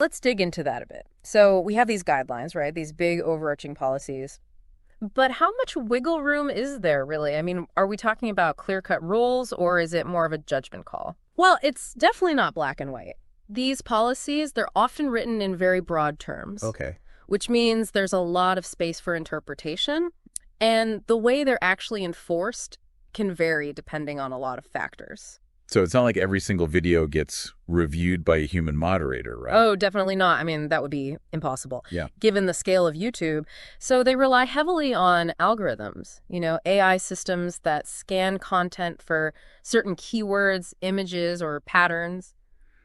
Let's dig into that a bit. So we have these guidelines, right? These big overarching policies. But how much wiggle room is there really? I mean, are we talking about clear-cut rules or is it more of a judgment call? Well, it's definitely not black and white. These policies, they're often written in very broad terms, Okay. which means there's a lot of space for interpretation, and the way they're actually enforced can vary depending on a lot of factors. So it's not like every single video gets reviewed by a human moderator, right? Oh, definitely not. I mean, that would be impossible, Yeah. given the scale of YouTube. So they rely heavily on algorithms, AI systems that scan content for certain keywords, images, or patterns.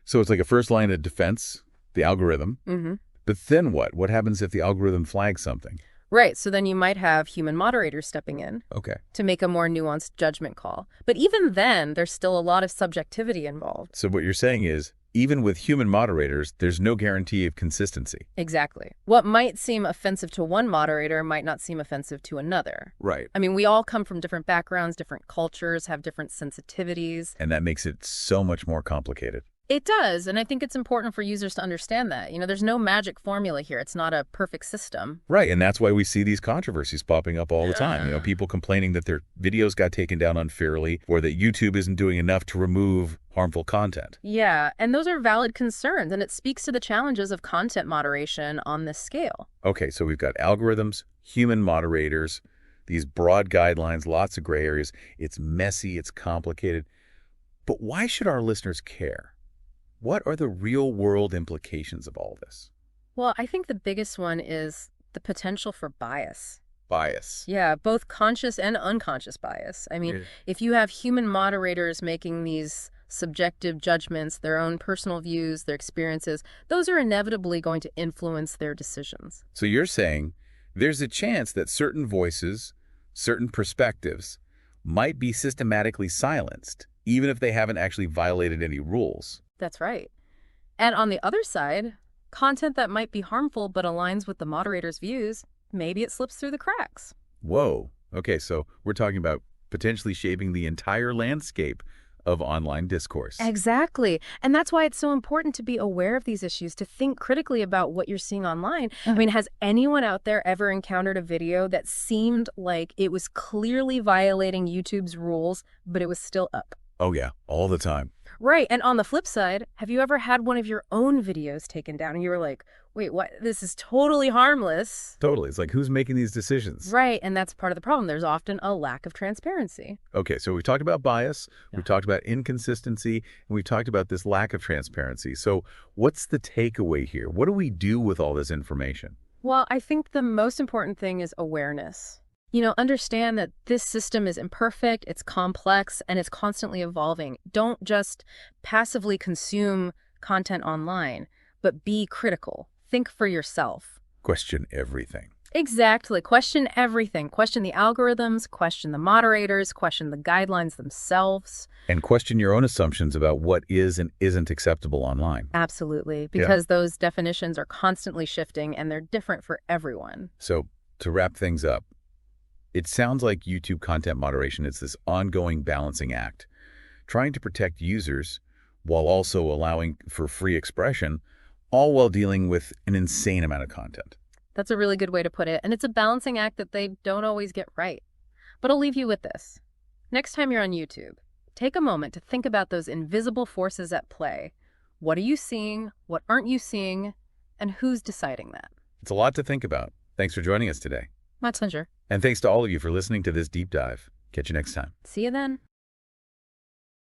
So it's like a first line of defense, the algorithm. Hmm. But then what? What happens if the algorithm flags something? Right, so then you might have human moderators stepping in Okay. to make a more nuanced judgment call. But even then, there's still a lot of subjectivity involved. So what you're saying is, even with human moderators, there's no guarantee of consistency. Exactly. What might seem offensive to one moderator might not seem offensive to another. Right. I mean, we all come from different backgrounds, different cultures, have different sensitivities. And that makes it so much more complicated. It does, and I think it's important for users to understand that. There's no magic formula here. It's not a perfect system. Right, and that's why we see these controversies popping up all the time. People complaining that their videos got taken down unfairly or that YouTube isn't doing enough to remove harmful content. Yeah, and those are valid concerns, and it speaks to the challenges of content moderation on this scale. Okay, so we've got algorithms, human moderators, these broad guidelines, lots of gray areas. It's messy, it's complicated. But why should our listeners care? What are the real-world implications of all this? Well, I think the biggest one is the potential for bias. Bias. Yeah, both conscious and unconscious bias. I mean, if you have human moderators making these subjective judgments, their own personal views, their experiences, those are inevitably going to influence their decisions. So you're saying there's a chance that certain voices, certain perspectives, might be systematically silenced, even if they haven't actually violated any rules. That's right. And on the other side, content that might be harmful but aligns with the moderator's views, maybe it slips through the cracks. Whoa. Okay, so we're talking about potentially shaping the entire landscape of online discourse. Exactly. And that's why it's so important to be aware of these issues, to think critically about what you're seeing online. I mean, has anyone out there ever encountered a video that seemed like it was clearly violating YouTube's rules, but it was still up? Oh yeah, all the time. Right. And on the flip side, have you ever had one of your own videos taken down and you were like, wait, what? This is totally harmless. Totally. It's like, who's making these decisions? Right. And that's part of the problem. There's often a lack of transparency. Okay, so we've talked about bias, we've talked about inconsistency, and we've talked about this lack of transparency. So what's the takeaway here? What do we do with all this information? Well, I think the most important thing is awareness. Understand that this system is imperfect, it's complex, and it's constantly evolving. Don't just passively consume content online, but be critical. Think for yourself. Question everything. Exactly. Question everything. Question the algorithms, question the moderators, question the guidelines themselves. And question your own assumptions about what is and isn't acceptable online. Absolutely, because those definitions are constantly shifting and they're different for everyone. So to wrap things up, it sounds like YouTube content moderation is this ongoing balancing act, trying to protect users while also allowing for free expression, all while dealing with an insane amount of content. That's a really good way to put it, and it's a balancing act that they don't always get right. But I'll leave you with this. Next time you're on YouTube, take a moment to think about those invisible forces at play. What are you seeing? What aren't you seeing? And who's deciding that? It's a lot to think about. Thanks for joining us today. My pleasure. And thanks to all of you for listening to this deep dive. Catch you next time. See you then.